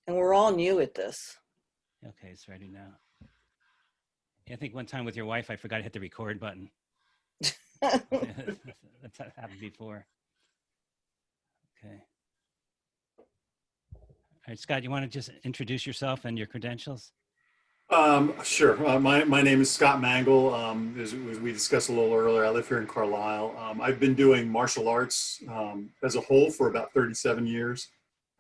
And we're all new at this. Okay, it's ready now. Yeah, I think one time with your wife, I forgot to hit the record button. That's happened before. Okay. All right, Scott, you want to just introduce yourself and your credentials? Sure. My name is Scott Mangle. As we discussed a little earlier, I live here in Carlisle. I've been doing martial arts as a whole for about 37 years.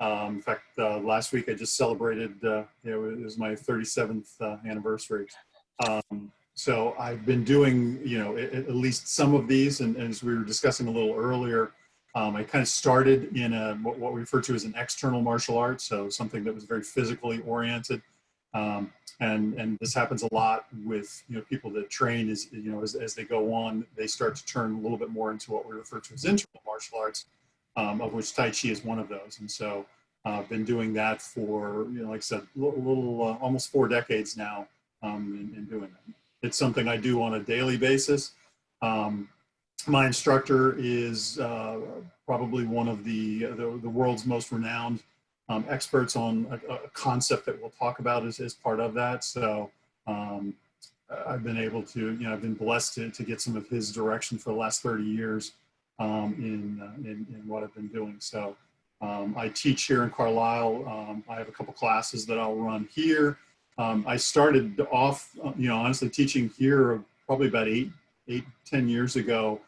In fact, last week I just celebrated, it was my 37th anniversary. So I've been doing, at least some of these, and as we were discussing a little earlier, I kind of started in what we refer to as an external martial arts, so something that was very physically oriented. Um, and this happens a lot with people that train as they go on, they start to turn a little bit more into what we refer to as internal martial arts, of which Tai Chi is one of those. And so I've been doing that for, like I said, almost 4 decades now, in doing that. It's something I do on a daily basis. My instructor is probably one of the world's most renowned experts on a concept that we'll talk about as part of that. So I've been able to, I've been blessed to get some of his direction for the last 30 years in what I've been doing. So I teach here in Carlisle. I have a couple classes that I'll run here. I started off, honestly teaching here probably about 10 years ago,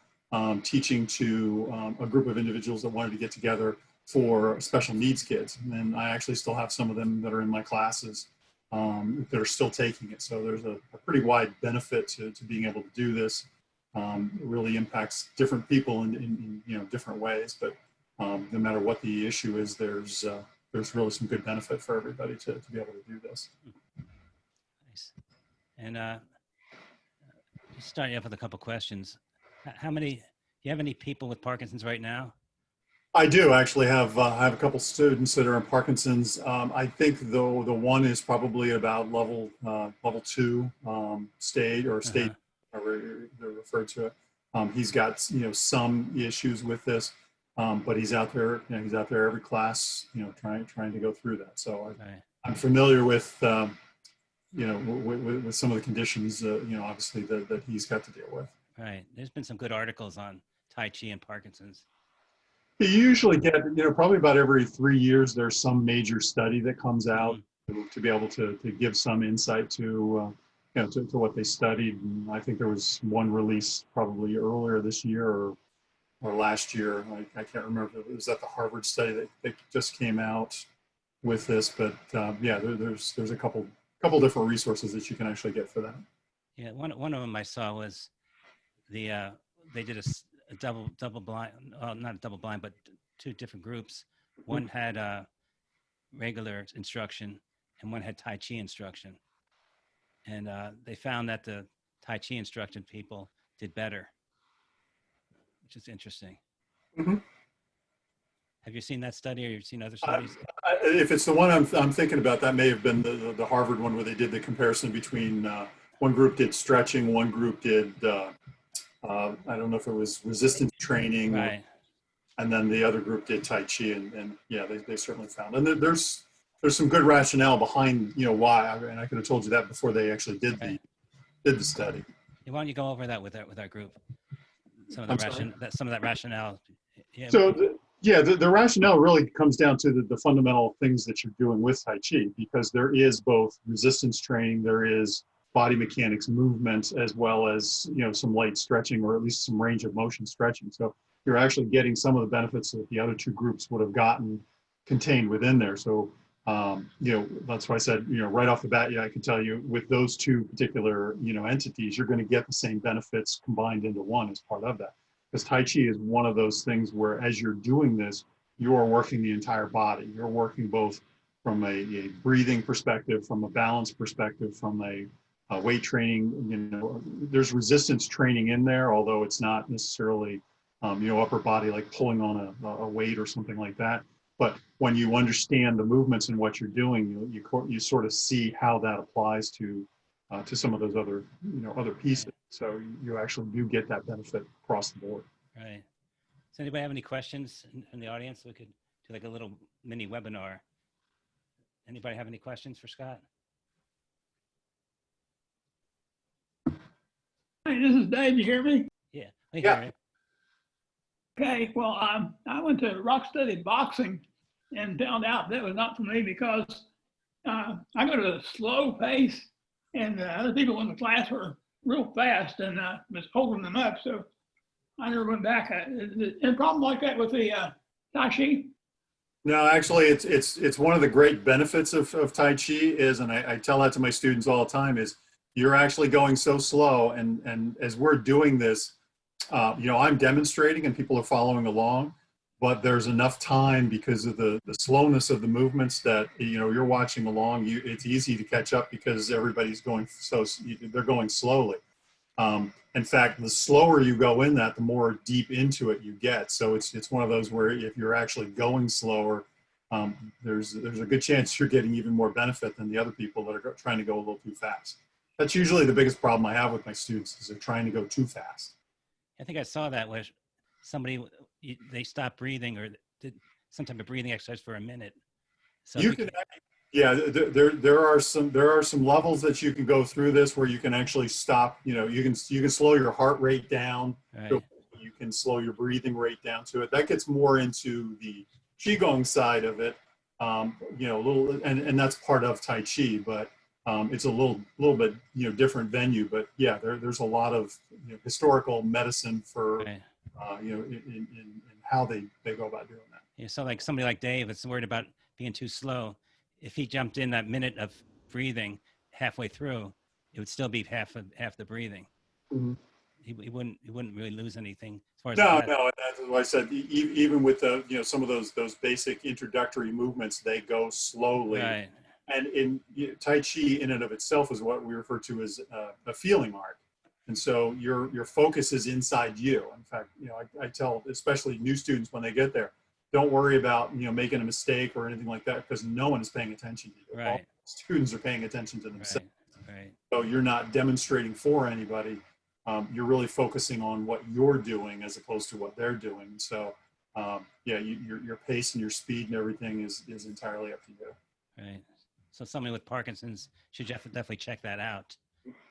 teaching to a group of individuals that wanted to get together for special needs kids. And then I actually still have some of them that are in my classes that are still taking it. So there's a pretty wide benefit to being able to do this. It really impacts different people in different ways, but no matter what the issue is, there's really some good benefit for everybody to be able to do this. Nice. And just starting off with a couple questions. How many, do you have any people with Parkinson's right now? I do actually have I have a couple students that are in Parkinson's. I think though the one is probably about level 2 stage or stage, however they're referred to it. He's got some issues with this, but he's out there. He's out there every class, trying to go through that. So I'm familiar with with some of the conditions obviously that he's got to deal with. Right. There's been some good articles on Tai Chi and Parkinson's. You usually get, probably about every 3 years, there's some major study that comes out to be able to give some insight to what they studied. And I think there was one released probably earlier this year or last year. I can't remember if it was at the Harvard study that just came out with this, but yeah, there's a couple different resources that you can actually get for that. Yeah, one of them I saw was they did a double blind, not a double blind, but 2 different groups. One had regular instruction and one had Tai Chi instruction. And they found that the Tai Chi instruction people did better, which is interesting. Mm-hmm. Have you seen that study or you've seen other studies? If it's the one I'm thinking about, that may have been the Harvard one where they did the comparison between one group did stretching, one group did I don't know if it was resistance training, right, and then the other group did Tai Chi, and yeah, they certainly found. And there's some good rationale behind why. And I could have told you that before they actually did the study. Why don't you go over that with our group? Some of that rationale. Yeah. So the rationale really comes down to the fundamental things that you're doing with Tai Chi, because there is both resistance training, there is body mechanics movement, as well as some light stretching, or at least some range of motion stretching. So you're actually getting some of the benefits that the other 2 groups would have gotten contained within there. So that's why I said right off the bat, I can tell you with those 2 particular entities, you're going to get the same benefits combined into one as part of that. Because Tai Chi is one of those things where as you're doing this, you are working the entire body. You're working both from a breathing perspective, from a balance perspective, from a weight training. There's resistance training in there, although it's not necessarily upper body like pulling on a weight or something like that. But when you understand the movements and what you're doing, you sort of see how that applies to some of those other other pieces. Right. So you actually do get that benefit across the board. Right. Does anybody have any questions in the audience? We could do like a little mini webinar Anybody have any questions for Scott? Hey, this is Dave. You hear me? Yeah, we Yeah. hear you. Okay. Well, I went to rock steady boxing and found out that was not for me because I go to a slow pace, and other people in the class were real fast, and was holding them up. So I never went back. Is there a problem like that with the Tai Chi? No, actually, it's one of the great benefits of Tai Chi is, and I tell that to my students all the time, is you're actually going so slow, and as we're doing this, I'm demonstrating and people are following along, but there's enough time because of the slowness of the movements that you're watching along. It's easy to catch up because everybody's going they're going slowly. In fact, the slower you go in that, the more deep into it you get. So it's one of those where if you're actually going slower, there's a good chance you're getting even more benefit than the other people that are trying to go a little too fast. That's usually the biggest problem I have with my students is they're trying to go too fast. I think I saw that where somebody, they stopped breathing or did some type of breathing exercise for a minute. So You can, yeah, there are some levels that you can go through this where you can actually stop. You can slow your heart rate down. right. You can slow your breathing rate down to it. That gets more into the qigong side of it. A little, and that's part of Tai Chi, but it's a little bit different venue. But yeah, there's a lot of historical medicine for Right. in how they go about doing that. Yeah, so like somebody like Dave that's worried about being too slow, if he jumped in that minute of breathing halfway through, it would still be half the breathing. Mm-hmm. He wouldn't really lose anything as far as No, and that's what I said. Even with the some of those basic introductory movements, they go slowly. Right. And in Tai Chi, in and of itself, is what we refer to as a feeling art. And so your focus is inside you. In fact, I tell especially new students when they get there, don't worry about making a mistake or anything like that because no one is paying attention to you. Right. All students are paying attention to themselves. Right. So you're not demonstrating for anybody. You're really focusing on what you're doing as opposed to what they're doing. So your pace and your speed and everything is entirely up to you. Right. So somebody with Parkinson's should definitely check that out.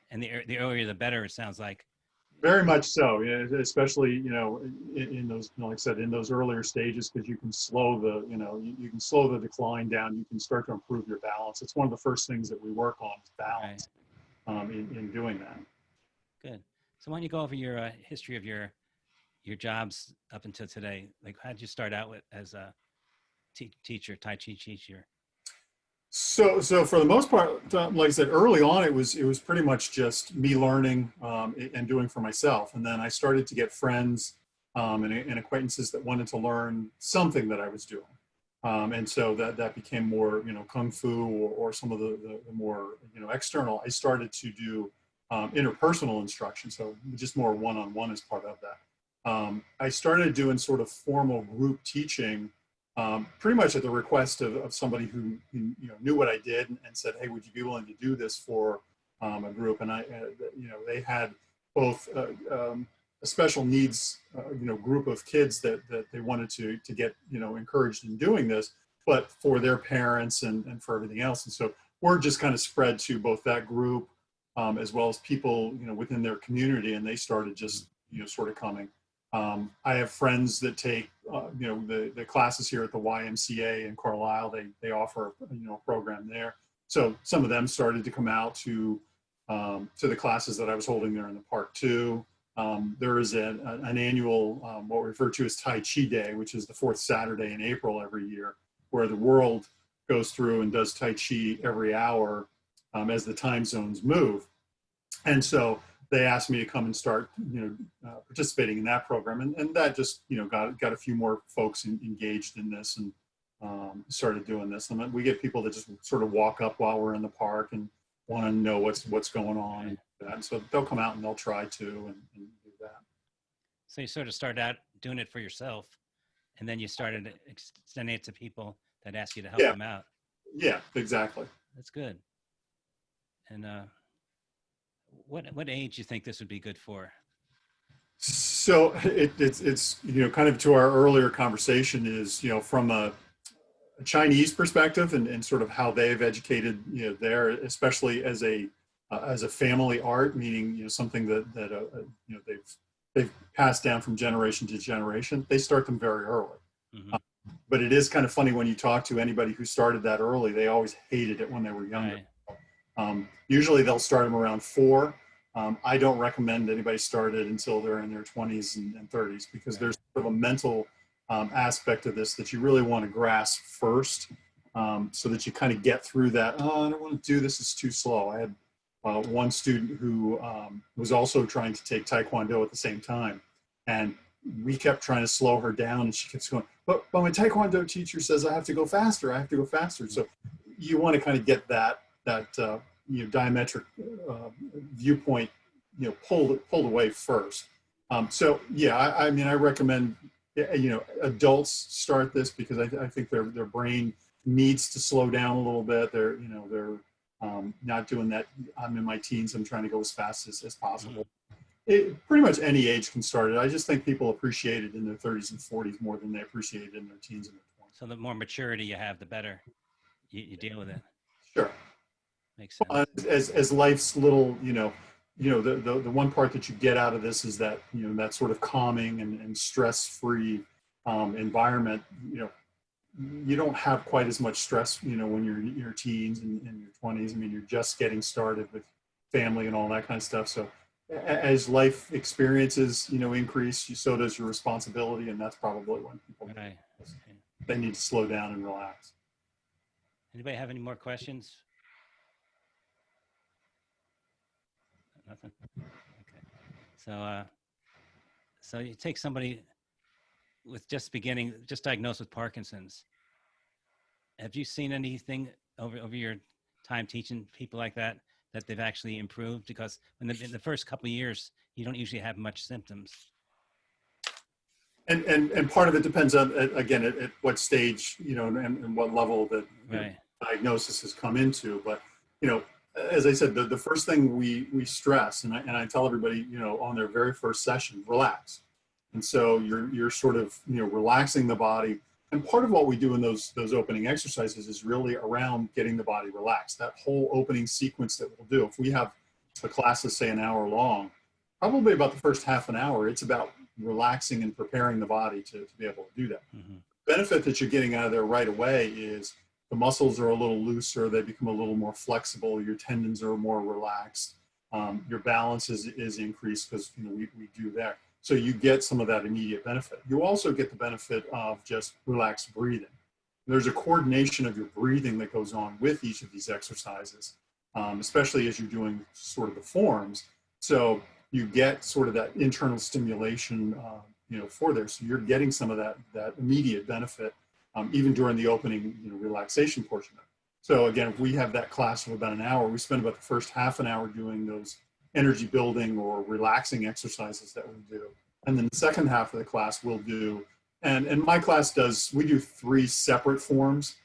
And the earlier the better, it sounds like. Very much so, yeah, especially in those, like I said, in those earlier stages, because you can slow you can slow the decline down. You can start to improve your balance. It's one of the first things that we work on is balance. Right. In doing that. Good. So why don't you go over your history of your jobs up until today? Like, how did you start out as a teacher, Tai Chi teacher? So for the most part, like I said, early on, it was pretty much just me learning and doing for myself. And then I started to get friends and acquaintances that wanted to learn something that I was doing. And so that became more, Kung Fu or some of the more, external. I started to do interpersonal instruction. So just more one-on-one as part of that. I started doing sort of formal group teaching pretty much at the request of somebody who knew what I did and said, "Hey, would you be willing to do this for a group?" And they had both a special needs group of kids that they wanted to get encouraged in doing this, but for their parents and for everything else. And so word just kind of spread to both that group as well as people within their community, and they started just sort of coming. I have friends that take, the classes here at the YMCA in Carlisle. They offer, a program there. So some of them started to come out to the classes that I was holding there in the park too. There is an annual, what we refer to as Tai Chi Day, which is the fourth Saturday in April every year, where the world goes through and does Tai Chi every hour as the time zones move. And so they asked me to come and start, participating in that program, and that just, got a few more folks engaged in this and started doing this. And we get people that just sort of walk up while we're in the park and want to know what's going on, and so they'll come out and they'll try to and do that. So you sort of started out doing it for yourself, and then you started extending it to people that ask you to help them out. Yeah, exactly. That's good. And what age do you think this would be good for? So it's kind of to our earlier conversation is from a Chinese perspective and sort of how they've educated, there, especially as a family art, meaning, something that they've passed down from generation to generation. They start them very early. Mm-hmm. But it is kind of funny when you talk to anybody who started that early, they always hated it when they were younger. Right. Usually they'll start them around 4. I don't recommend anybody start it until they're in their 20s and 30s, because Right. there's sort of a mental aspect of this that you really want to grasp first, so that you kind of get through that. Oh, I don't want to do this. It's too slow. I had one student who was also trying to take Taekwondo at the same time. And we kept trying to slow her down, and she keeps going, but my Taekwondo teacher says I have to go faster. I have to go faster. So you want to kind of get that diametric viewpoint, pulled away first. So yeah, I mean, I recommend, adults start this, because I think their brain needs to slow down a little bit. They're not doing that. I'm in my teens, I'm trying to go as fast as possible. Pretty much any age can start it. I just think people appreciate it in their 30s and 40s more than they appreciate it in their teens and their 20s. So the more maturity you have, the better you deal with it. Sure. Makes sense. As life's little, the one part that you get out of this is that, that sort of calming and stress-free environment. You don't have quite as much stress, when you're in your teens and your 20s. I mean, you're just getting started with family and all that kind of stuff. So as life experiences, increase, so does your responsibility, and that's probably when people they need to slow down and relax. Anybody have any more questions? Nothing. Okay. So you take somebody with just diagnosed with Parkinson's. Have you seen anything over your time teaching people like that they've actually improved? Because in the first couple of years, you don't usually have much symptoms. And part of it depends on, again, at what stage, and what level that diagnosis has come into. But, as I said, the first thing we stress, and I tell everybody, on their very first session, relax. And so you're sort of, relaxing the body. And part of what we do in those opening exercises is really around getting the body relaxed. That whole opening sequence that we'll do, if we have a class that's, say, an hour long, probably about the first half an hour, it's about relaxing and preparing the body to be able to do that. Mm-hmm. The benefit that you're getting out of there right away is the muscles are a little looser, they become a little more flexible, your tendons are more relaxed, your balance is increased, because we do that. So you get some of that immediate benefit. You also get the benefit of just relaxed breathing. There's a coordination of your breathing that goes on with each of these exercises, especially as you're doing sort of the forms. So you get sort of that internal stimulation, for there. So you're getting some of that immediate benefit, even during the opening, relaxation portion of it. So again, if we have that class of about an hour, we spend about the first half an hour doing those energy building or relaxing exercises that we do. And then the second half of the class we'll do, and my class we do 3 separate forms.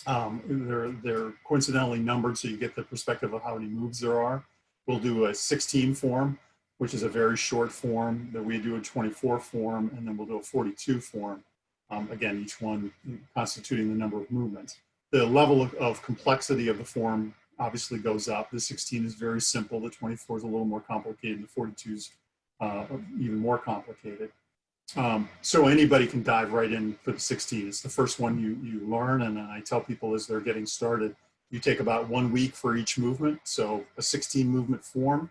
They're coincidentally numbered, so you get the perspective of how many moves there are. We'll do a 16 form, which is a very short form. Then we do a 24 form, and then we'll do a 42 form. Again, each one constituting the number of movements. The level of complexity of the form obviously goes up. The 16 is very simple. The 24 is a little more complicated. The 42 is even more complicated. So anybody can dive right in for the 16. It's the first one you learn, and I tell people as they're getting started, you take about 1 week for each movement. So a 16 movement form,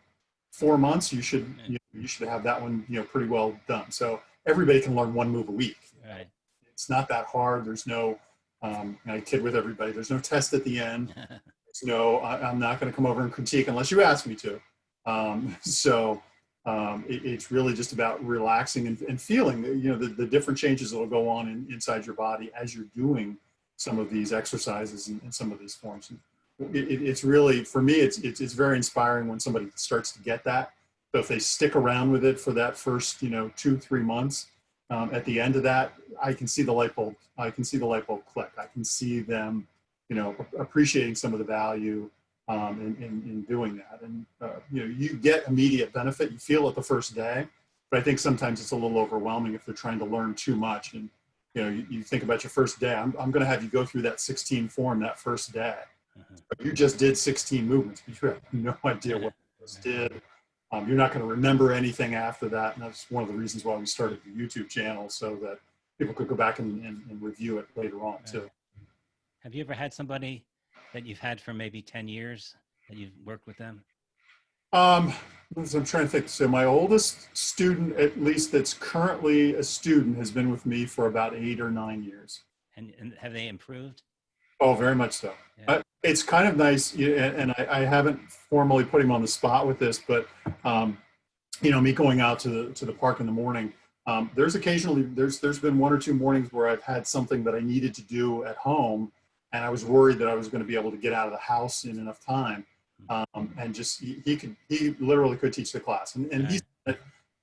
4 months, you should have that one pretty well done. So everybody can learn 1 move a week. Right. It's not that hard. There's no, I kid with everybody, there's no test at the end. No, I'm not going to come over and critique unless you ask me to. It's really just about relaxing and feeling, the different changes that will go on inside your body as you're doing some of these exercises and some of these forms. It's really, for me, it's very inspiring when somebody starts to get that. So if they stick around with it for that first, 2-3 months, at the end of that, I can see the light bulb. I can see the light bulb click. I can see them, appreciating some of the value in doing that. And, you get immediate benefit. You feel it the first day, but I think sometimes it's a little overwhelming if they're trying to learn too much. And you think about your first day. I'm going to have you go through that 16 form that first day. You just did 16 movements, but you have no idea what you just did. You're not going to remember anything after that. And that's one of the reasons why we started the YouTube channel, so that people could go back and review it later on too. Have you ever had somebody that you've had for maybe 10 years that you've worked with them? I'm trying to think. So my oldest student, at least that's currently a student, has been with me for about 8 or 9 years. And have they improved? Oh, very much so. Yeah. It's kind of nice, and I haven't formally put him on the spot with this, but me going out to the park in the morning, there's occasionally there's been 1 or 2 mornings where I've had something that I needed to do at home, and I was worried that I was going to be able to get out of the house in enough time, and just he literally could teach the class, and he's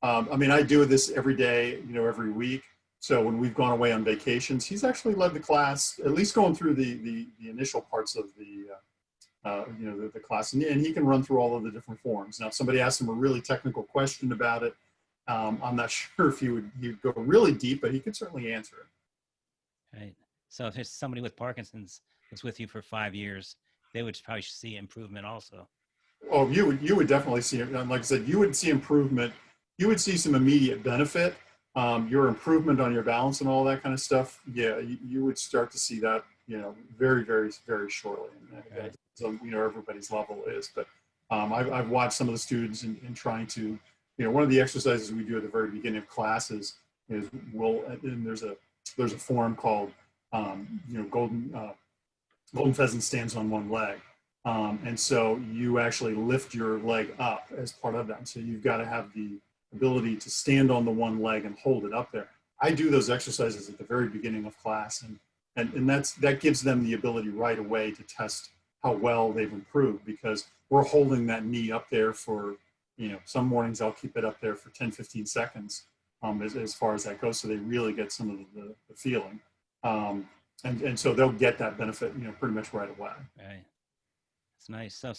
I do this every day, every week. So when we've gone away on vacations, he's actually led the class, at least going through the initial parts of the class, and he can run through all of the different forms. Now, if somebody asks him a really technical question about it, I'm not sure if he'd go really deep, but he could certainly answer it. Right. So if it's somebody with Parkinson's that's with you for 5 years, they would probably see improvement also. Oh, you would definitely see it. Like I said, you would see improvement. You would see some immediate benefit. Your improvement on your balance and all that kind of stuff. Yeah, you would start to see that, very, very, very shortly. And so, everybody's level is. But I've watched some of the students in trying to, one of the exercises we do at the very beginning of classes is and there's a form called, golden pheasant stands on one leg. And so you actually lift your leg up as part of that. And so you've got to have the ability to stand on the one leg and hold it up there. I do those exercises at the very beginning of class, and that gives them the ability right away to test how well they've improved, because we're holding that knee up there for, some mornings I'll keep it up there for 10, 15 seconds as far as that goes, so they really get some of the feeling. And so they'll get that benefit, pretty much right away. Right. It's nice. So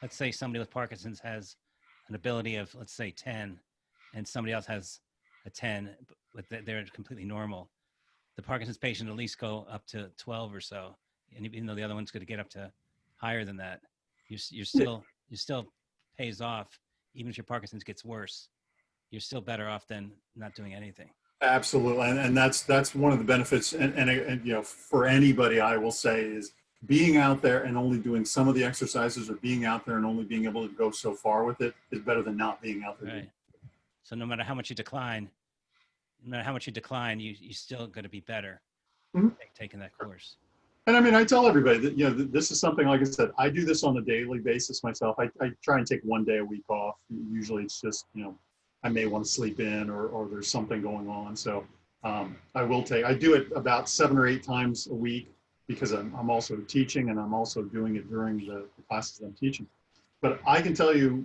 let's say somebody with Parkinson's has an ability of, let's say, 10, and somebody else has a 10, but they're completely normal. The Parkinson's patient at least go up to 12 or so, and even though the other one's going to get up to higher than that, you still pays off. Even if your Parkinson's gets worse, you're still better off than not doing anything. Absolutely, and that's one of the benefits. And for anybody, I will say, is being out there and only doing some of the exercises, or being out there and only being able to go so far with it, is better than not being out there. Right. So no matter how much you decline, you still going to be better taking that course. And I tell everybody that, this is something, like I said, I do this on a daily basis myself. I try and take 1 day a week off. Usually it's just, I may want to sleep in, or there's something going on. So I do it about 7 or 8 times a week, because I'm also teaching, and I'm also doing it during the classes that I'm teaching. But I can tell you,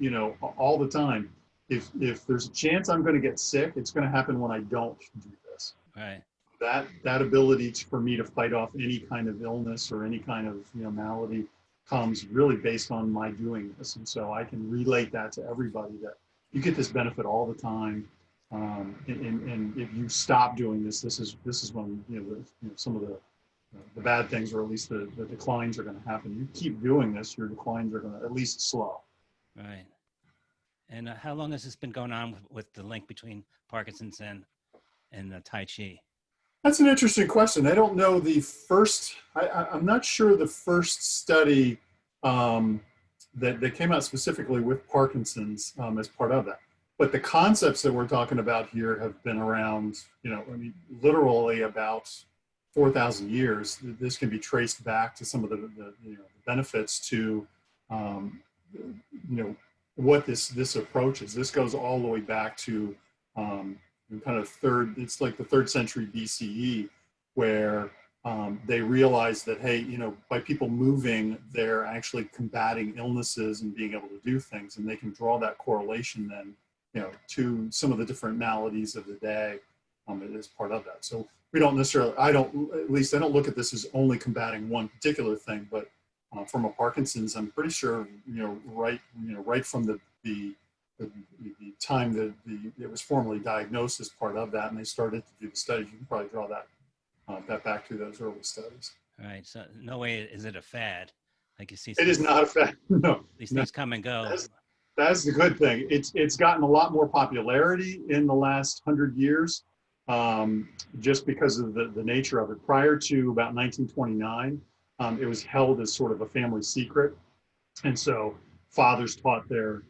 all the time, if there's a chance I'm going to get sick, it's going to happen when I don't do this. Right. That ability for me to fight off any kind of illness or any kind of malady comes really based on my doing this. And so I can relate that to everybody, that you get this benefit all the time. And if you stop doing this, this is when some of the bad things, or at least the declines, are going to happen. You keep doing this, your declines are going to at least slow. Right. And how long has this been going on with the link between Parkinson's and Tai Chi? That's an interesting question. I don't know the first. I'm not sure the first study that came out specifically with Parkinson's as part of that. But the concepts that we're talking about here have been around, literally about 4,000 years. This can be traced back to some of the benefits to, what this approach is. This goes all the way back to it's like the 3rd century BCE, where they realized that, hey, by people moving, they're actually combating illnesses and being able to do things, and they can draw that correlation then, to some of the different maladies of the day as part of that. So we don't necessarily, I don't look at this as only combating one particular thing, but from a Parkinson's, I'm pretty sure, right from the time that it was formally diagnosed as part of that, and they started to do the studies, you can probably draw that back to those early studies. All right. So no way is it a fad. Like you see, It is not a fact. No, these no. things come and go. That's the good thing. It's gotten a lot more popularity in the last 100 years, just because of the nature of it. Prior to about 1929, it was held as sort of a family secret, and so fathers taught their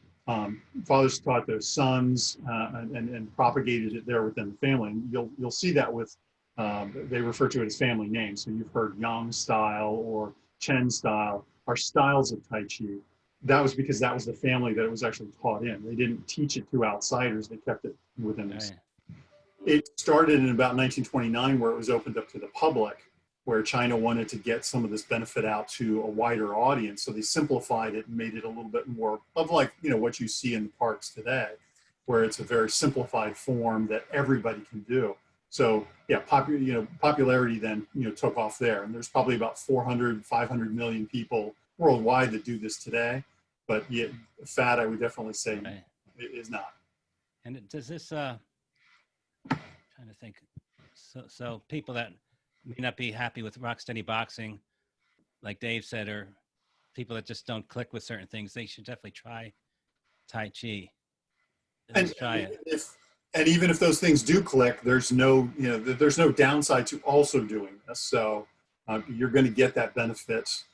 sons and propagated it there within the family. And you'll see that with they refer to it as family names. So you've heard Yang style or Chen style are styles of Tai Chi. That was because that was the family that it was actually taught in. They didn't teach it to outsiders. They kept it within us. Right. It started in about 1929 where it was opened up to the public, where China wanted to get some of this benefit out to a wider audience. So they simplified it and made it a little bit more of like, what you see in the parks today, where it's a very simplified form that everybody can do. So yeah, popularity then, took off there. And there's probably about 400, 500 million people worldwide that do this today. But yeah, fad, I would definitely say Right. it is not. And does this, trying to think, so people that may not be happy with rock steady boxing, like Dave said, or people that just don't click with certain things, they should definitely try Tai Chi. Let's try it. And even if those things do click, there's no downside to also doing this. So you're going to get that benefit,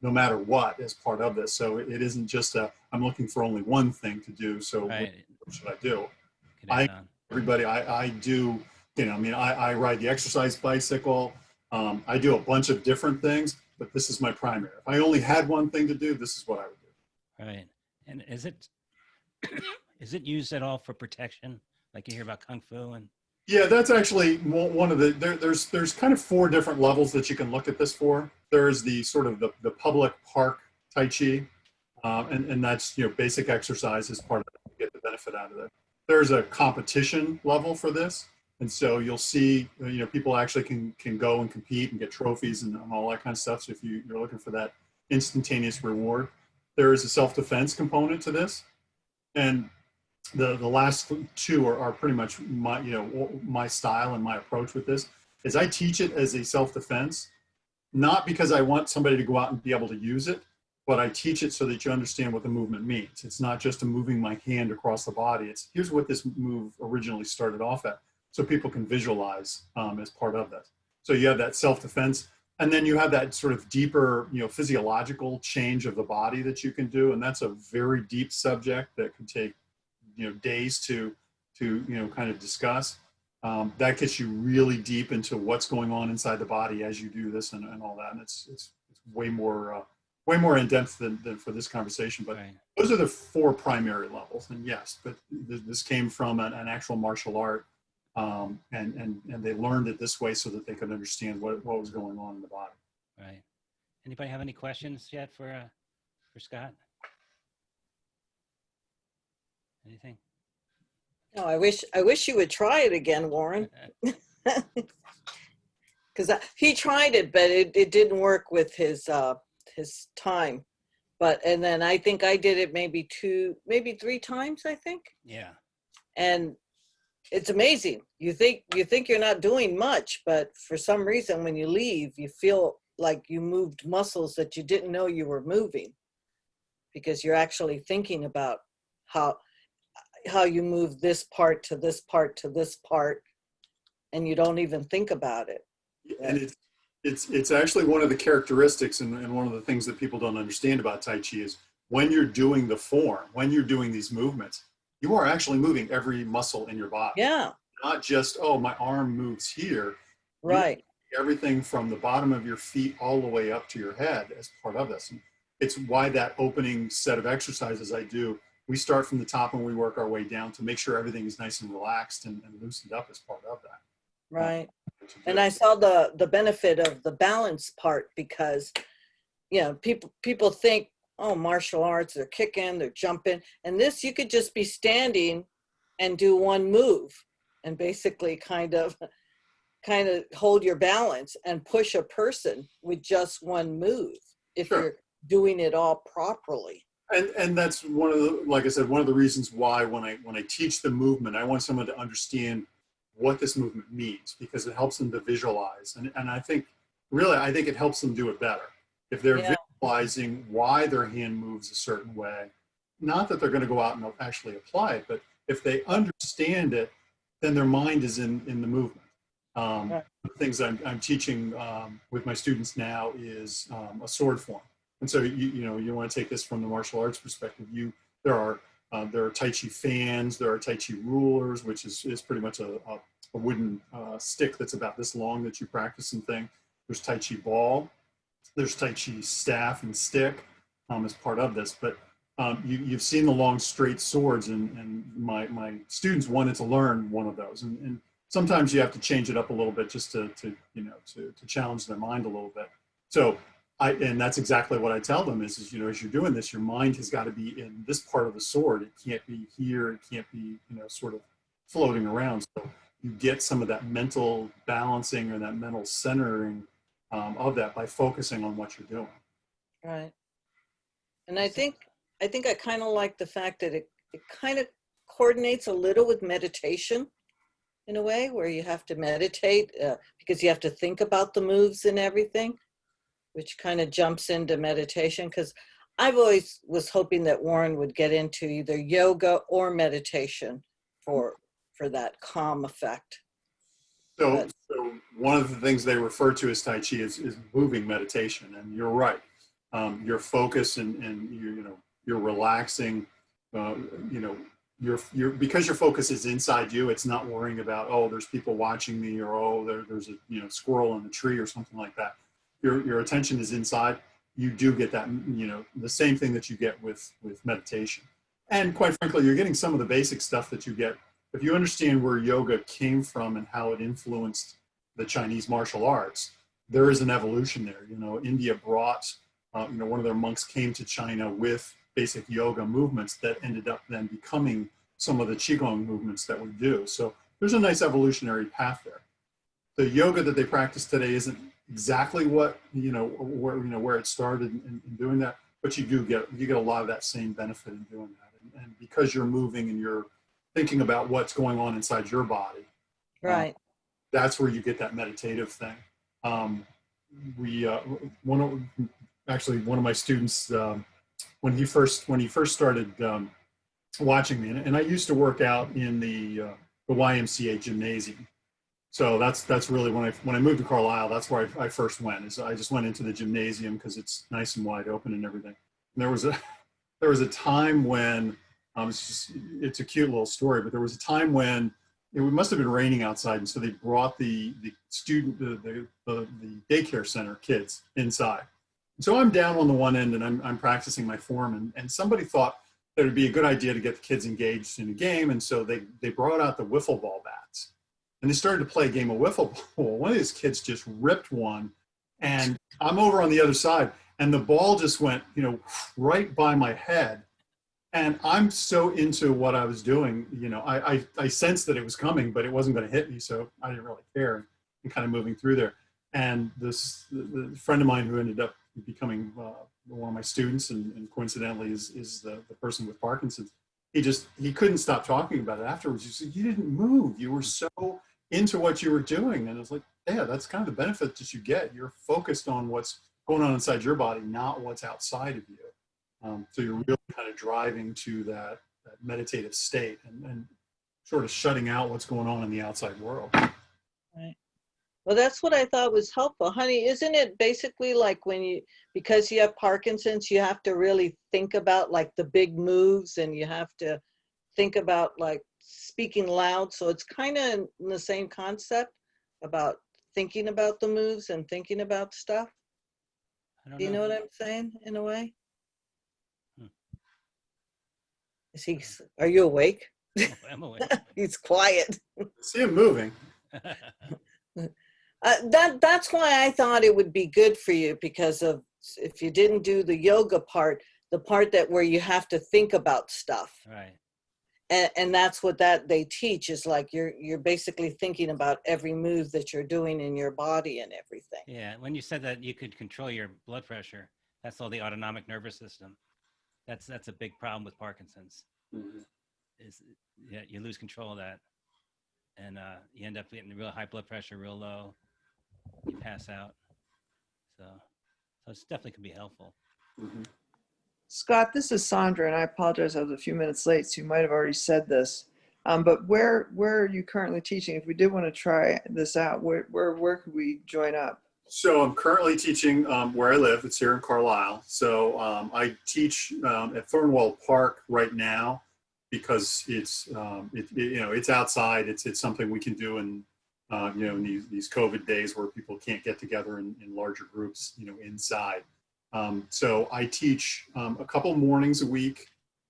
no matter what, as part of this. So it isn't just I'm looking for only one thing to do. So Right. what should I do? Get it done. I do, I ride the exercise bicycle. I do a bunch of different things, but this is my primary. If I only had one thing to do, this is what I would do. Right. And is it used at all for protection? Like you hear about Kung Fu and. Yeah, that's actually one of the, there's kind of 4 different levels that you can look at this for. There's the sort of the public park Tai Chi, and that's, basic exercise is part of it, you get the benefit out of it. There's a competition level for this. And so you'll see, people actually can go and compete and get trophies and all that kind of stuff. So if you're looking for that instantaneous reward, there is a self-defense component to this. And the last 2 are pretty much my style and my approach with this is I teach it as a self-defense, not because I want somebody to go out and be able to use it, but I teach it so that you understand what the movement means. It's not just a moving my hand across the body. It's here's what this move originally started off at, so people can visualize as part of this. So you have that self-defense, and then you have that sort of deeper, physiological change of the body that you can do, and that's a very deep subject that could take days to kind of discuss. That gets you really deep into what's going on inside the body as you do this and all that. And it's way more in depth than for this conversation. But Right. Those are the 4 primary levels. And yes, but this came from an actual martial art, and they learned it this way so that they could understand what was going on in the body. Right. Anybody have any questions yet for Scott? Anything? No, I wish you would try it again, Warren. Because he tried it, but it didn't work with his time. And then I think I did it maybe 3 times, I think. Yeah. And it's amazing. You think you're not doing much, but for some reason when you leave, you feel like you moved muscles that you didn't know you were moving, because you're actually thinking about how you move this part to this part to this part, and you don't even think about it. And it's actually one of the characteristics and one of the things that people don't understand about Tai Chi is when you're doing the form, when you're doing these movements, you are actually moving every muscle in your body. Yeah. Not just, oh, my arm moves here. Right. Everything from the bottom of your feet all the way up to your head as part of this. And it's why that opening set of exercises I do, we start from the top and we work our way down to make sure everything is nice and relaxed and loosened up as part of that. Right. And I saw the benefit of the balance part, because people think, oh, martial arts, they're kicking, they're jumping, and this you could just be standing and do one move and basically kind of hold your balance and push a person with just one move if Sure. you're doing it all properly. And that's one of the, like I said, one of the reasons why when I teach the movement, I want someone to understand what this movement means, because it helps them to visualize. And I think, really, I think it helps them do it better. If they're visualizing why their hand moves a certain way, not that they're going to go out and actually apply it, but if they understand it, then their mind is in the movement. Right. The things I'm teaching with my students now is a sword form. And so, you want to take this from the martial arts perspective. There are Tai Chi fans, there are Tai Chi rulers, which is pretty much a wooden stick that's about this long that you practice and thing. There's Tai Chi ball, there's Tai Chi staff and stick as part of this. But you've seen the long straight swords, and my students wanted to learn one of those. And sometimes you have to change it up a little bit just to challenge their mind a little bit. So and that's exactly what I tell them is as you're doing this, your mind has got to be in this part of the sword. It can't be here. It can't be, sort of floating around. So you get some of that mental balancing or that mental centering of that by focusing on what you're doing. Right. And I think I kind of like the fact that it kind of coordinates a little with meditation in a way, where you have to meditate because you have to think about the moves and everything, which kind of jumps into meditation. Because I've always was hoping that Warren would get into either yoga or meditation for that calm effect. So one of the things they refer to as Tai Chi is moving meditation, and you're right. Your focus and you're relaxing. Because your focus is inside you. It's not worrying about, oh, there's people watching me, or oh, there's a squirrel in the tree or something like that. Your attention is inside. You do get that the same thing that you get with meditation. And quite frankly, you're getting some of the basic stuff that you get if you understand where yoga came from and how it influenced the Chinese martial arts. There is an evolution there. India brought one of their monks came to China with basic yoga movements that ended up then becoming some of the Qigong movements that we do. So there's a nice evolutionary path there. The yoga that they practice today isn't exactly what, where it started in doing that, but you get a lot of that same benefit in doing that. And because you're moving and you're thinking about what's going on inside your body, Right. That's where you get that meditative thing. One of my students, when he first started watching me, and I used to work out in the YMCA gymnasium. So that's really when I moved to Carlisle, that's where I first went. Is I just went into the gymnasium because it's nice and wide open and everything. And there was a time when it's a cute little story, but there was a time when it must have been raining outside, and so they brought the daycare center kids inside. So I'm down on the one end and I'm practicing my form, and somebody thought that it'd be a good idea to get the kids engaged in a game. And so they brought out the wiffle ball bats and they started to play a game of wiffle ball. One of these kids just ripped one, and I'm over on the other side, and the ball just went, right by my head. And I'm so into what I was doing, I sensed that it was coming, but it wasn't going to hit me. So I didn't really care and kind of moving through there. And the friend of mine who ended up becoming one of my students, and coincidentally is the person with Parkinsons, he couldn't stop talking about it afterwards. He said, you didn't move. You were so into what you were doing. And it's like, yeah, that's kind of the benefit that you get. You're focused on what's going on inside your body, not what's outside of you. So you're really kind of driving to that meditative state and sort of shutting out what's going on in the outside world. Right. Well, that's what I thought was helpful. Honey, isn't it basically like because you have Parkinson's, you have to really think about like the big moves, and you have to think about like speaking loud. So it's kind of in the same concept about thinking about the moves and thinking about stuff. Do you know what I'm saying in a way? Are you awake? I'm awake. He's quiet. See him moving. That's why I thought it would be good for you, because of if you didn't do the yoga part, the part where you have to think about stuff. Right. And that's what they teach is like you're basically thinking about every move that you're doing in your body and everything. Yeah. When you said that you could control your blood pressure, that's all the autonomic nervous system. That's a big problem with Parkinson's. Mm-hmm. You lose control of that. and you end up getting real high blood pressure, real low. You pass out. So it's definitely can be helpful. Mhm. Scott, this is Sandra, and I apologize. I was a few minutes late, so you might have already said this. But where are you currently teaching? If we did want to try this out, where could we join up? So I'm currently teaching where I live. It's here in Carlisle. So I teach at Thornwell Park right now because it's it's outside. It's something we can do in in these COVID days where people can't get together in larger groups inside. So I teach a couple mornings a week.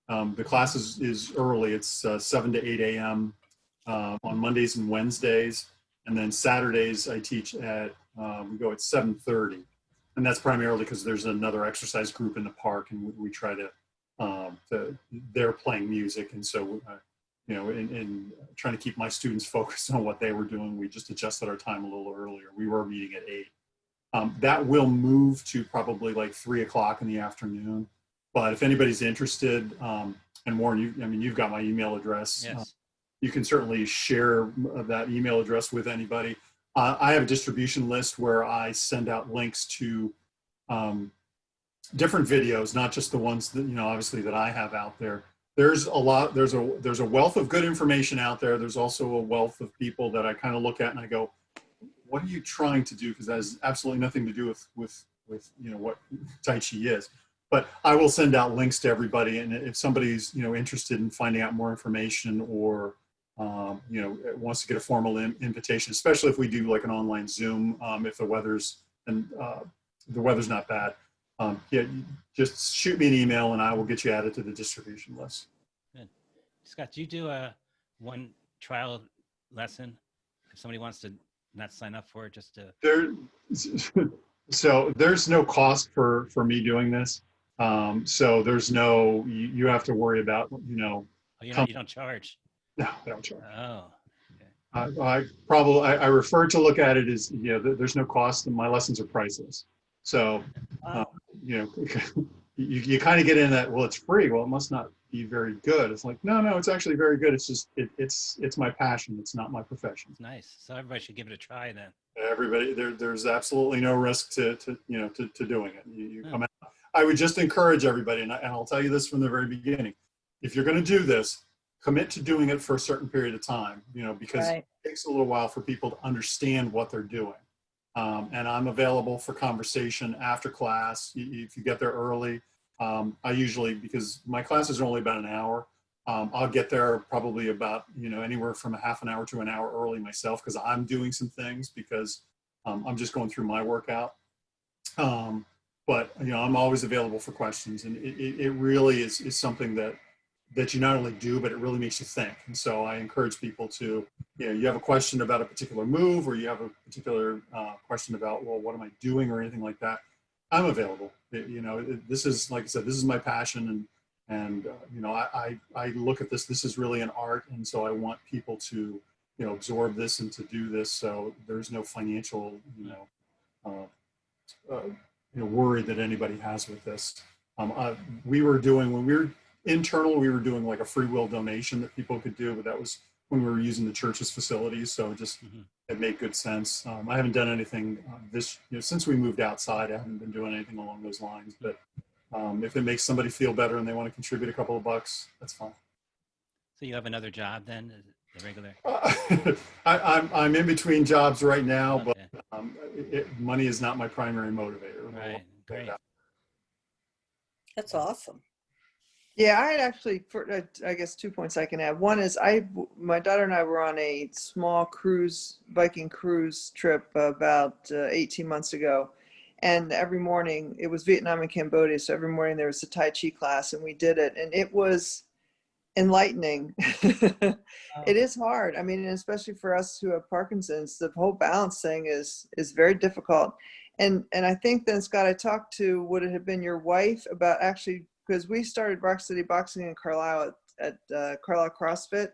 The class is early. It's 7 to 8 a.m. On Mondays and Wednesdays. And then Saturdays I teach at, we go at 7:30. And that's primarily because there's another exercise group in the park and we try they're playing music. And so, in trying to keep my students focused on what they were doing, we just adjusted our time a little earlier. We were meeting at 8. That will move to probably like 3 o'clock in the afternoon. But if anybody's interested, and Warren, you've got my email address. Yes. You can certainly share that email address with anybody. I have a distribution list where I send out links to different videos, not just the ones that, obviously that I have out there. There's a wealth of good information out there. There's also a wealth of people that I kind of look at and I go, what are you trying to do? Because that has absolutely nothing to do with what Tai Chi is. But I will send out links to everybody, and if somebody's interested in finding out more information or wants to get a formal invitation, especially if we do like an online Zoom, if the weather's not bad, just shoot me an email and I will get you added to the distribution list. Good. Scott, do you do a one trial lesson if somebody wants to not sign up for it, just to? So there's no cost for me doing this. So there's no, you have to worry about, Oh, you don't charge. No, I don't charge. Oh, okay. I refer to look at it as, there's no cost and my lessons are priceless. So, Wow. you kind of get in that, well, it's free. Well, it must not be very good. It's like, no, it's actually very good. It's just, it's my passion. It's not my profession. It's nice. So everybody should give it a try then. Everybody, there's absolutely no risk to doing it. You come out. I would just encourage everybody, and I'll tell you this from the very beginning. If you're going to do this, commit to doing it for a certain period of time, because Right. it takes a little while for people to understand what they're doing. And I'm available for conversation after class. If you get there early, I usually, because my classes are only about an hour, I'll get there probably about, anywhere from a half an hour to an hour early myself because I'm doing some things because I'm just going through my workout. But, I'm always available for questions. And it really is something that you not only do, but it really makes you think. And so I encourage people to, you have a question about a particular move or you have a particular question about, well, what am I doing or anything like that? I'm available. This is, like I said, this is my passion. And I look at this is really an art. And so I want people to, absorb this and to do this. So there's no financial, worry that anybody has with this. When we were internal, we were doing like a free will donation that people could do, but that was when we were using the church's facilities. So it made good sense. I haven't done anything since we moved outside. I haven't been doing anything along those lines, but if it makes somebody feel better and they want to contribute a couple of bucks, that's fine. So you have another job then, the regular? I'm in between jobs right now, Okay. but money is not my primary motivator. Right. Great. That's awesome. Yeah, I had actually, I guess 2 points I can add. One is my daughter and I were on a small Viking cruise trip about 18 months ago. And every morning, it was Vietnam and Cambodia. So every morning there was a Tai Chi class and we did it. And it was enlightening. It is hard. I mean, especially for us who have Parkinson's, the whole balance thing is very difficult. And I think then, Scott, I talked to, would it have been your wife about actually, because we started Rock City Boxing in Carlisle at Carlisle CrossFit,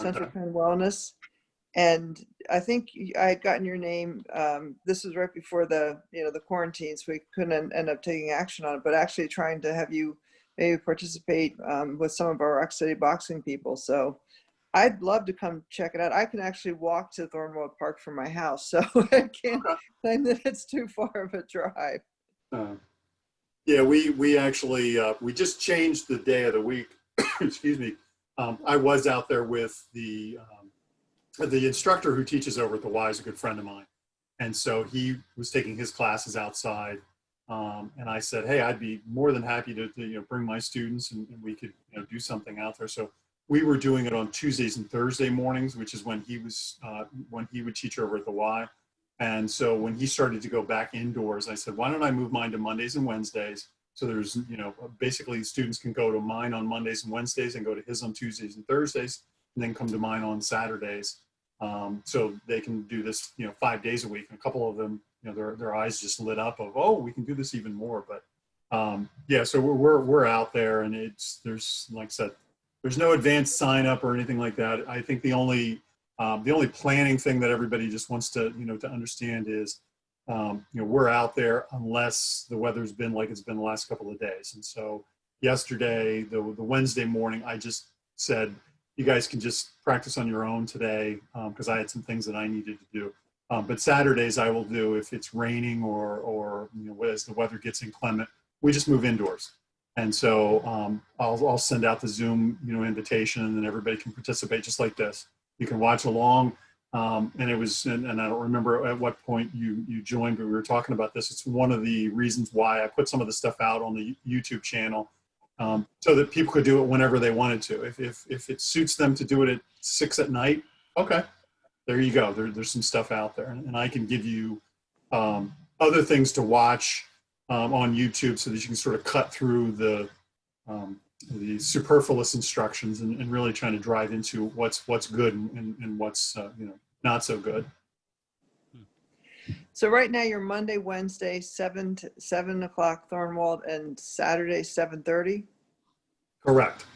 Central Penn Wellness. And I think I had gotten your name. This was right before the quarantine, so we couldn't end up taking action on it, but actually trying to have you maybe participate with some of our Rock City Boxing people. So I'd love to come check it out. I can actually walk to Thornwood Park from my house, so I can't claim that it's too far of a drive. Yeah, we actually we just changed the day of the week. Excuse me. I was out there with the instructor who teaches over at the Y is a good friend of mine, and so he was taking his classes outside. And I said, hey, I'd be more than happy to bring my students and we could do something out there. So we were doing it on Tuesdays and Thursday mornings, which is when he would teach over at the Y. And so when he started to go back indoors, I said, why don't I move mine to Mondays and Wednesdays? So there's, basically students can go to mine on Mondays and Wednesdays and go to his on Tuesdays and Thursdays, and then come to mine on Saturdays. So they can do this, 5 days a week. And a couple of them, their eyes just lit up of, oh, we can do this even more. But yeah, so we're out there, and there's, like I said, there's no advanced sign up or anything like that. I think the only planning thing that everybody just wants to understand is, we're out there unless the weather's been like it's been the last couple of days. And so yesterday, the Wednesday morning, I just said, you guys can just practice on your own today, because I had some things that I needed to do. But Saturdays I will do if it's raining or as the weather gets inclement, we just move indoors. And so I'll send out the Zoom invitation, and then everybody can participate just like this. You can watch along. And I don't remember at what point you joined, but we were talking about this. It's one of the reasons why I put some of the stuff out on the YouTube channel, so that people could do it whenever they wanted to. If it suits them to do it at 6 at night, okay, there you go. There's some stuff out there, and I can give you other things to watch on YouTube so that you can sort of cut through the superfluous instructions and really trying to drive into what's good and what's not so good. So right now you're Monday, Wednesday, 7 o'clock Thornwald, and Saturday 7:30. Correct.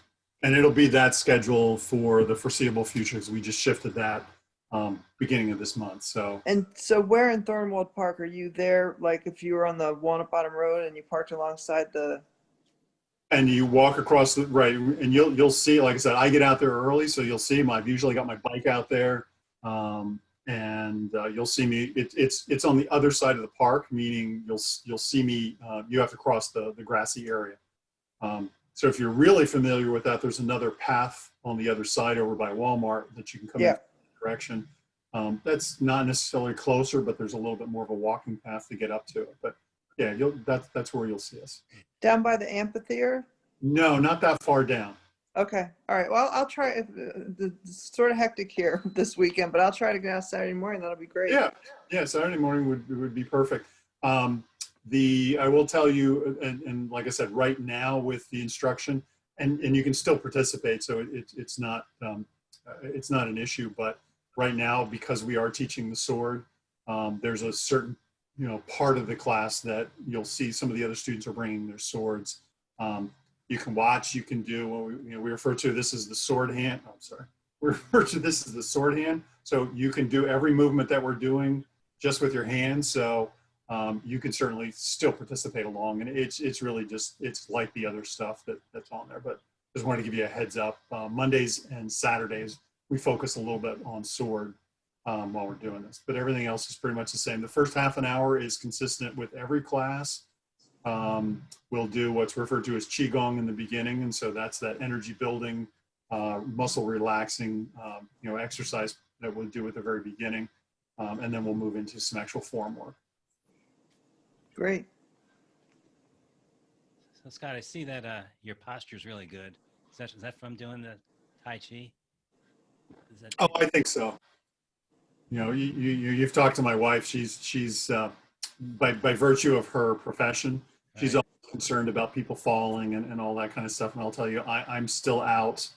And it'll be that schedule for the foreseeable future, because we just shifted that beginning of this month. And so where in Thornwald Park are you there? Like if you were on the Walnut Bottom Road and you parked alongside and you walk across the right, and you'll see, like I said, I get out there early, so you'll see I've usually got my bike out there, and you'll see me. It's on the other side of the park, meaning you'll see me. You have to cross the grassy area. So if you're really familiar with that, there's another path on the other side over by Walmart that you can come in that direction. That's not necessarily closer, but there's a little bit more of a walking path to get up to it. But yeah, that's where you'll see us. down by the amphitheater? No, not that far down. Okay. All right. Well, I'll try. It's sort of hectic here this weekend, but I'll try to get out Saturday morning. That'll be great. Yeah. Saturday morning would be perfect. I will tell you, and like I said, right now with the instruction, and you can still participate, so it's not an issue. But right now, because we are teaching the sword, there's a certain part of the class that you'll see some of the other students are bringing their swords. You can watch, you can do what we refer to this as the sword hand. I'm sorry. We refer to this as the sword hand. So you can do every movement that we're doing just with your hands. So you can certainly still participate along. And it's really just, it's like the other stuff that's on there. But just wanted to give you a heads up. Mondays and Saturdays, we focus a little bit on sword while we're doing this. But everything else is pretty much the same. The first half an hour is consistent with every class. We'll do what's referred to as Qigong in the beginning. And so that's that energy building, muscle relaxing, exercise that we'll do at the very beginning. And then we'll move into some actual form work. Great. So Scott, I see that your posture is really good. Is that from doing the Tai Chi? Oh, I think so. You've talked to my wife. She's by virtue of her profession, she's always concerned about people falling and all that kind of stuff. And I'll tell you, I'm still out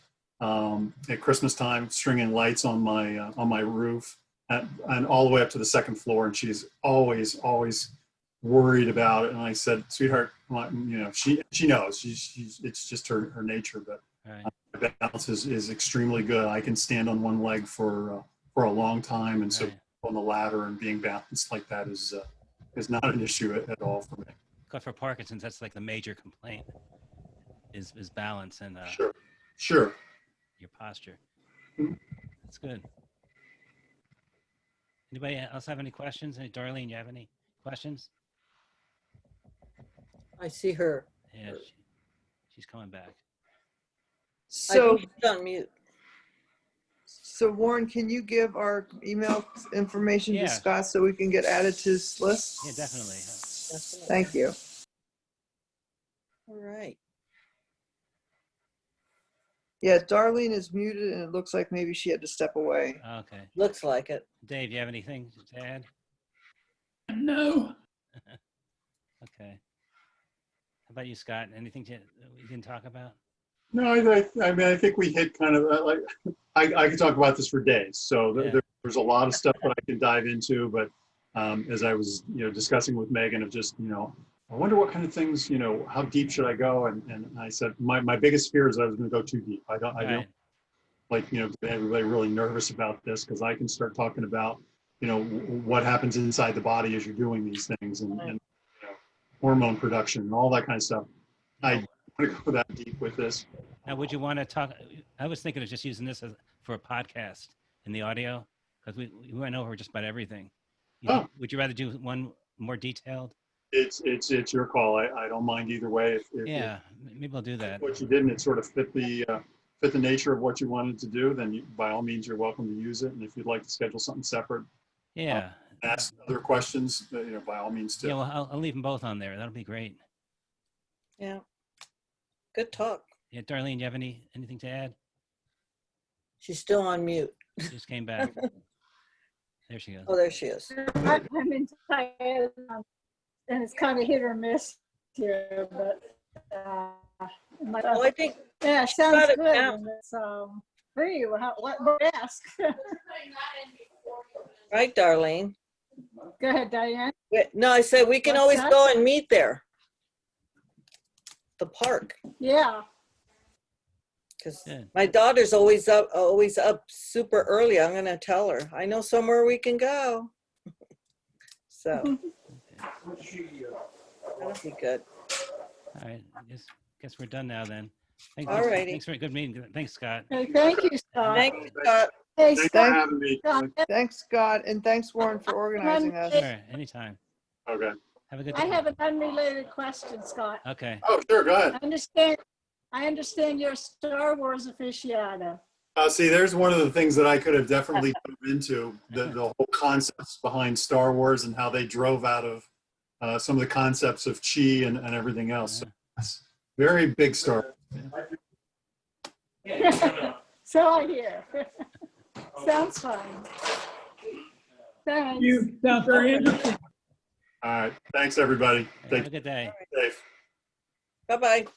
at Christmas time stringing lights on my roof and all the way up to the second floor. And she's always worried about it. And I said, sweetheart, she knows it's just her nature, but my balance is extremely good. I can stand on one leg for a long time. And so on the ladder and being balanced like that is not an issue at all for me. Because for Parkinson's, that's like the major complaint is balance and Sure. your posture. That's good. Anybody else have any questions? Hey, Darlene, you have any questions? I see her. Yeah, she's coming back. I So, think she's on mute. so Warren, can you give our email information Yeah. to Scott so we can get added to his list? Yeah, definitely. Thank you. All right. Yeah, Darlene is muted and it looks like maybe she had to step away. Okay. Looks like it. Dave, you have anything to add? No, Okay. How about you, Scott? Anything we can talk about? No, I mean, I think we hit kind of like, I could talk about this for days. So Yeah. there's a lot of stuff that I can dive into, but as I was, discussing with Megan of just, I wonder what kind of things, how deep should I go? And I said, my biggest fear is I was going to go too deep. I don't Right. like, get everybody really nervous about this because I can start talking about, what happens inside the body as you're doing these things and hormone production and all that kind of stuff. I don't want to go that deep with this. Now, would you want to talk? I was thinking of just using this for a podcast in the audio because we went over just about everything. Would you rather do one more detailed? It's your call. I don't mind either way. Yeah, maybe I'll do that. What you did and it sort of fit the nature of what you wanted to do, then by all means you're welcome to use it. And if you'd like to schedule something separate, Yeah. ask other questions, by all means too. Yeah, well, I'll leave them both on there. That'll be great. Yeah. Good talk. Yeah, Darlene, you have anything to add? She's still on mute. She just came back. There she goes. Oh, there she is. I'm in Thailand, and it's kind of hit or miss here, but Oh, I think yeah, it got sounds it good. now. And it's free. What ask? right, Darlene. Go ahead, Diane. No, I said we can What's always that? go and meet there. The park. Yeah. Because Good. my daughter's always up super early. I'm gonna tell her. I know somewhere we can go. So that'll be good. All right. Guess we're done now then. All righty. Thanks for a good meeting. Thanks, Scott. Okay, thank you, Scott. Thank you, Scott. Hey, Thanks for Scott. having me. Scott, Thanks, Scott, and thanks, Warren, for organizing us. Sure, anytime. Okay. Have a good I day. have an unrelated question, Scott. Okay. Oh, sure. Go ahead. I understand you're a Star Wars aficionado. See, there's one of the things that I could have definitely dove into, the whole concepts behind Star Wars and how they drove out of some of the concepts of chi and everything else. So it's very big Star Wars. So I hear. Sounds fun. Thanks. you sound very interesting. All right. Thanks, everybody. Have a good day. Safe. Bye-bye.